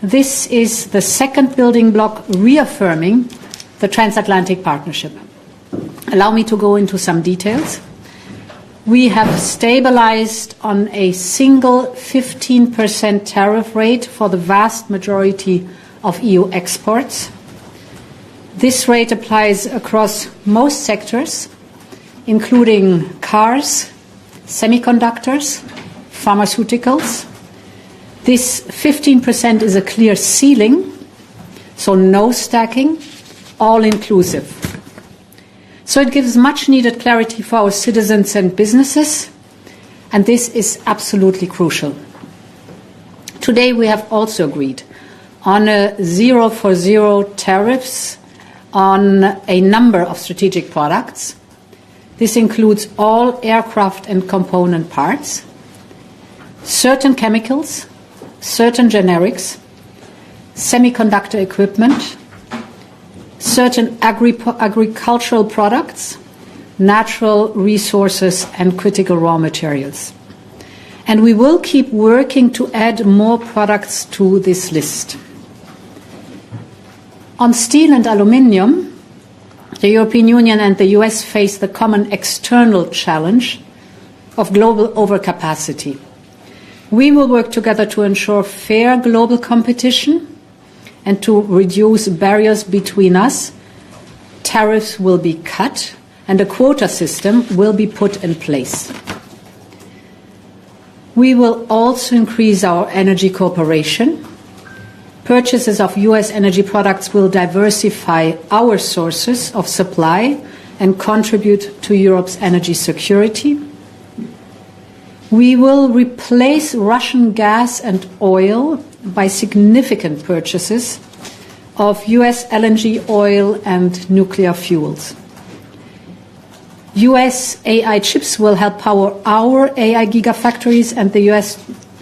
This is the second building block reaffirming the transatlantic partnership. Allow me to go into some details. We have stabilized on a single 15% tariff rate for the vast majority of EU exports. This rate applies across most sectors, including cars, semiconductors, pharmaceuticals. This 15% is a clear ceiling, so no stacking, all inclusive. So it gives much needed clarity for our citizens and businesses, and this is absolutely crucial. Today we have also agreed on a 0 for 0 tariffs on a number of strategic products. This includes all aircraft and component parts, certain chemicals, certain generics, semiconductor equipment, certain agricultural products, natural resources, and critical raw materials. And we will keep working to add more products to this list. On steel and aluminium, the European Union and the US face the common external challenge of global overcapacity. We will work together to ensure fair global competition and to reduce barriers between us. Tariffs will be cut and a quota system will be put in place. We will also increase our energy cooperation. Purchases of US energy products will diversify our sources of supply and contribute to Europe's energy security. We will replace Russian gas and oil by significant purchases of US LNG oil and nuclear fuels. US AI chips will help power our AI gigafactories and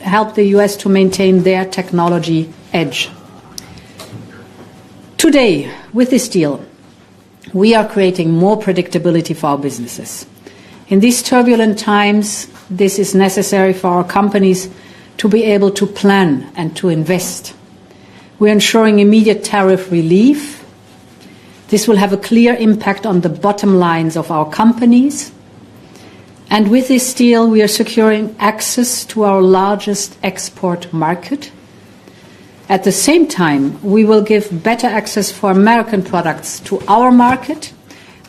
help the US to maintain their technology edge. Today, with this deal, we are creating more predictability for our businesses. In these turbulent times, this is necessary for our companies to be able to plan and to invest. We're ensuring immediate tariff relief. This will have a clear impact on the bottom lines of our companies. And with this deal, we are securing access to our largest export market. At the same time, we will give better access for American products to our market.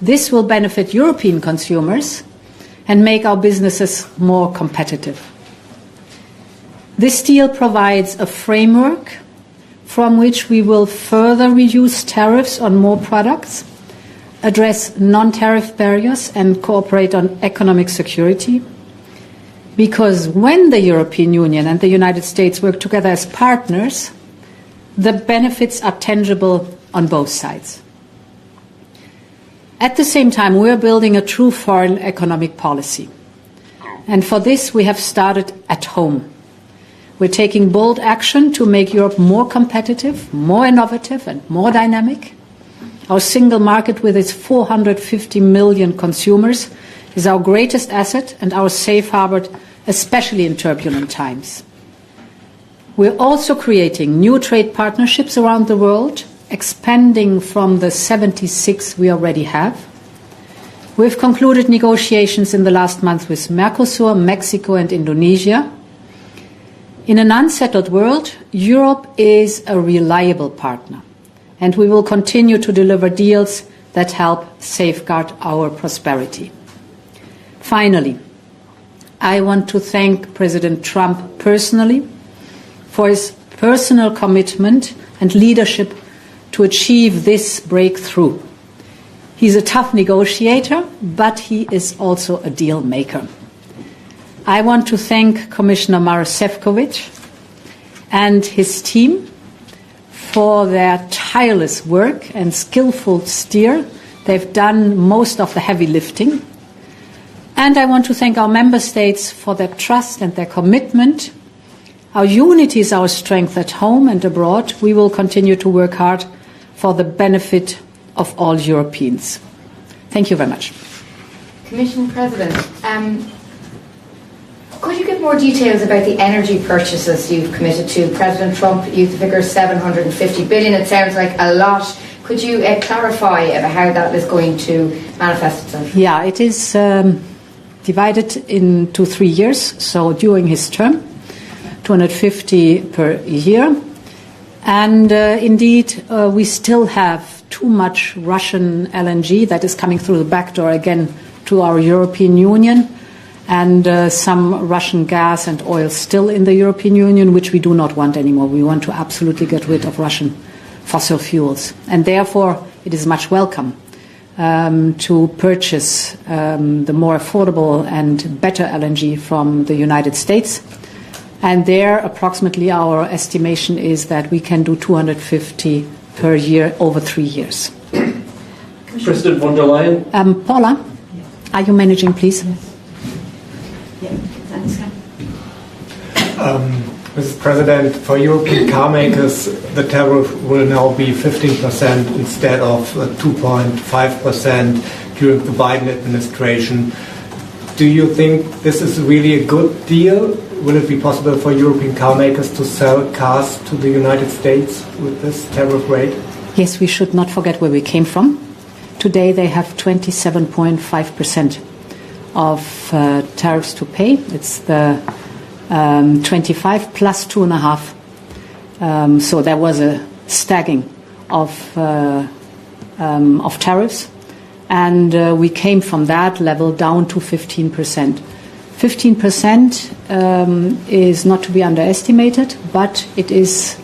This will benefit European consumers and make our businesses more competitive. This deal provides a framework from which we will further reduce tariffs on more products, address non-tariff barriers, and cooperate on economic security. Because when the European Union and the United States work together as partners, the benefits are tangible on both sides. At the same time, we are building a true foreign economic policy. And for this, we have started at home. We're taking bold action to make Europe more competitive, more innovative, and more dynamic. Our single market with its 450 million consumers is our greatest asset and our safe harbor, especially in turbulent times. We're also creating new trade partnerships around the world, expanding from the 76 we already have. We've concluded negotiations in the last month with Mercosur, Mexico, and Indonesia. In an unsettled world, Europe is a reliable partner, and we will continue to deliver deals that help safeguard our prosperity. Finally, I want to thank President Trump personally for his personal commitment and leadership to achieve this breakthrough. He's a tough negotiator, but he is also a deal maker. I want to thank Commissioner Maroš Šefčovič and his team for their tireless work and skillful steer. They've done most of the heavy lifting. And I want to thank our member states for their trust and their commitment. Our unity is our strength at home and abroad. We will continue to work hard for the benefit of all Europeans. Thank you very much. Commission President, could you give more details about the energy purchases you've committed to? President Trump used the figure 750 billion. It sounds like a lot. Could you clarify about how that is going to manifest itself? Yeah, it is divided into 3 years. So during his term, 250 per year. And indeed, we still have too much Russian LNG that is coming through the back door again to our European Union, and some Russian gas and oil still in the European Union, which we do not want anymore. We want to absolutely get rid of Russian fossil fuels. And therefore, it is much welcome to purchase the more affordable and better LNG from the United States. And there, approximately, our estimation is that we can do 250 per year over 3 years. President von der Leyen. Paula, are you managing, please? Mr. President, for European car makers, the tariff will now be 15% instead of 2.5% during the Biden administration. Do you think this is really a good deal? Will it be possible for European car makers to sell cars to the United States with this tariff rate? Yes, we should not forget where we came from. Today they have 27.5% of tariffs to pay. It's the 25 plus 2.5. So there was a staggering of tariffs, and we came from that level down to 15%. 15% is not to be underestimated, but it is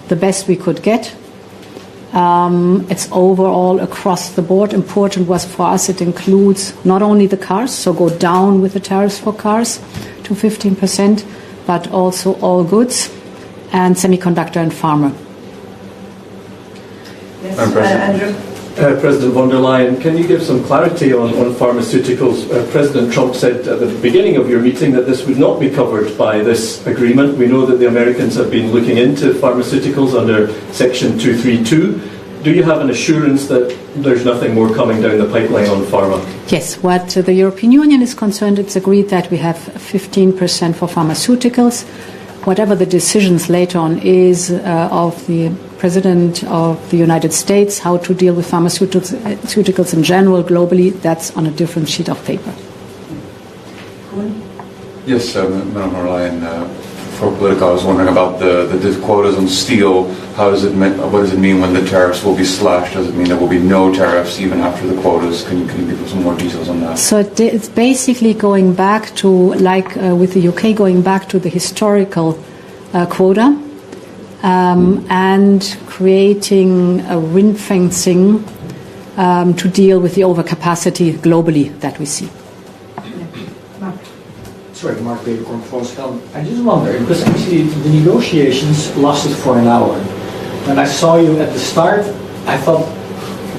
the best we could get. It's overall across the board. Important was for us, it includes not only the cars, so go down with the tariffs for cars to 15%, but also all goods and semiconductor and pharma. Yes, Andrew. President von der Leyen, can you give some clarity on pharmaceuticals? President Trump said at the beginning of your meeting that this would not be covered by this agreement. We know that the Americans have been looking into pharmaceuticals under Section 232. Do you have an assurance that there's nothing more coming down the pipeline on pharma? Yes, what the European Union is concerned, it's agreed that we have 15% for pharmaceuticals. Whatever the decisions later on is of the President of the United States, how to deal with pharmaceuticals in general, globally, that's on a different sheet of paper. Yes, Madam von der Leyen, for Politico, I was wondering about the quotas on steel. What does it mean when the tariffs will be slashed? Does it mean there will be no tariffs even after the quotas? Can you give us some more details on that? So it's basically going back to, like with the UK, going back to the historical quota. And creating a ring fencing to deal with the overcapacity globally that we see. Sorry, Mark Beverkorn from Volkskrant. I just wonder, because actually the negotiations lasted for an hour. When I saw you at the start, I thought,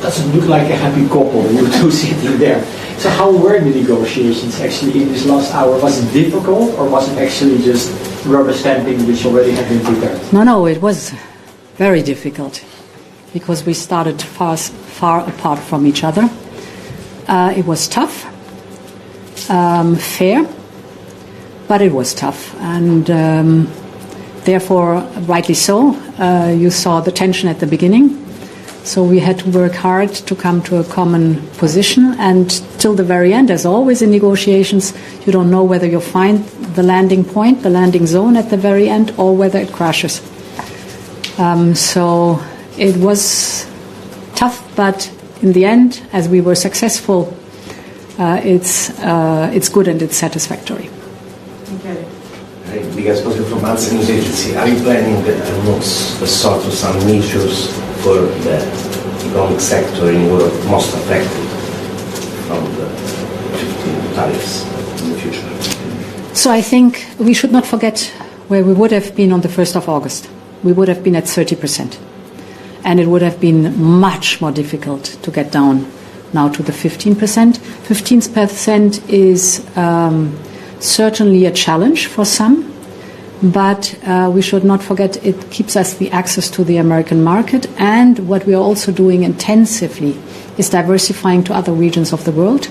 doesn't look like a happy couple, you two sitting there. So how were the negotiations actually in this last hour? Was it difficult, or was it actually just rubber stamping which already had been prepared? No, it was very difficult because we started far apart from each other. It was tough, fair, but it was tough, and therefore, rightly so, you saw the tension at the beginning. So we had to work hard to come to a common position, and till the very end, as always in negotiations, you don't know whether you'll find the landing point, the landing zone at the very end, or whether it crashes. So it was tough, but in the end, as we were successful, it's good and it's satisfactory. Okay. Miguel Esposito from Answer News Agency. Are you planning some measures for the economic sector in Europe most affected from the 15 tariffs in the future? So I think we should not forget where we would have been on the 1st of August. We would have been at 30%. And it would have been much more difficult to get down now to the 15%. 15% is certainly a challenge for some, but we should not forget it keeps us the access to the American market, and what we are also doing intensively is diversifying to other regions of the world.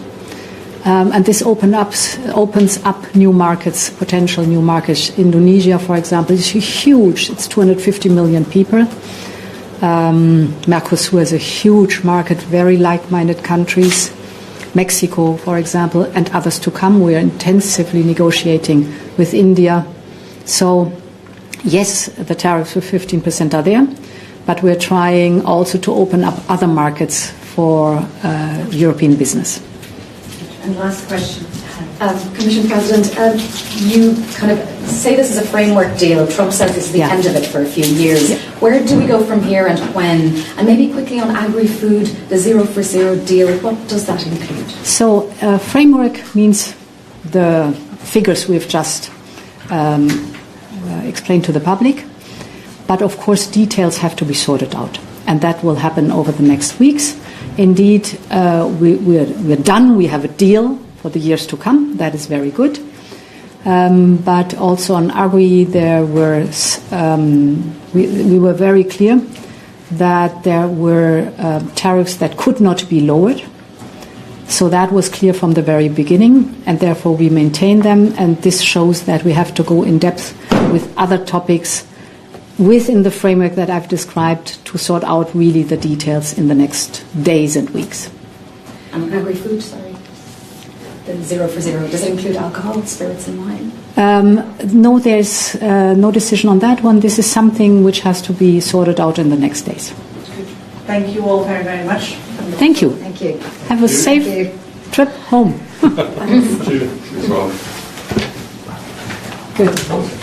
And this opens up new markets, potential new markets. Indonesia, for example, is huge. It's 250 million people. Mercosur is a huge market, very like-minded countries. Mexico, for example, and others to come. We are intensively negotiating with India. So, yes, the tariffs of 15% are there, but we're trying also to open up other markets for European business. And last question. Commission President, you kind of say this is a framework deal. Trump says this is the end of it for a few years. Yeah. Where do we go from here and when? And maybe quickly on agri-food, the 0 for 0 deal, what does that include? So framework means the figures we've just explained to the public. But of course details have to be sorted out. And that will happen over the next weeks. Indeed, we're done. We have a deal for the years to come. That is very good. But also on agri, there were we were very clear that there were tariffs that could not be lowered. So that was clear from the very beginning, and therefore we maintain them. And this shows that we have to go in depth with other topics within the framework that I've described to sort out really the details in the next days and weeks. Agri-food, sorry. The 0 for 0, does it include alcohol, spirits and wine? No, there's no decision on that one. This is something which has to be sorted out in the next days. Thank you all very, very much. Thank you. Thank you. Have a safe trip home. As well. Good.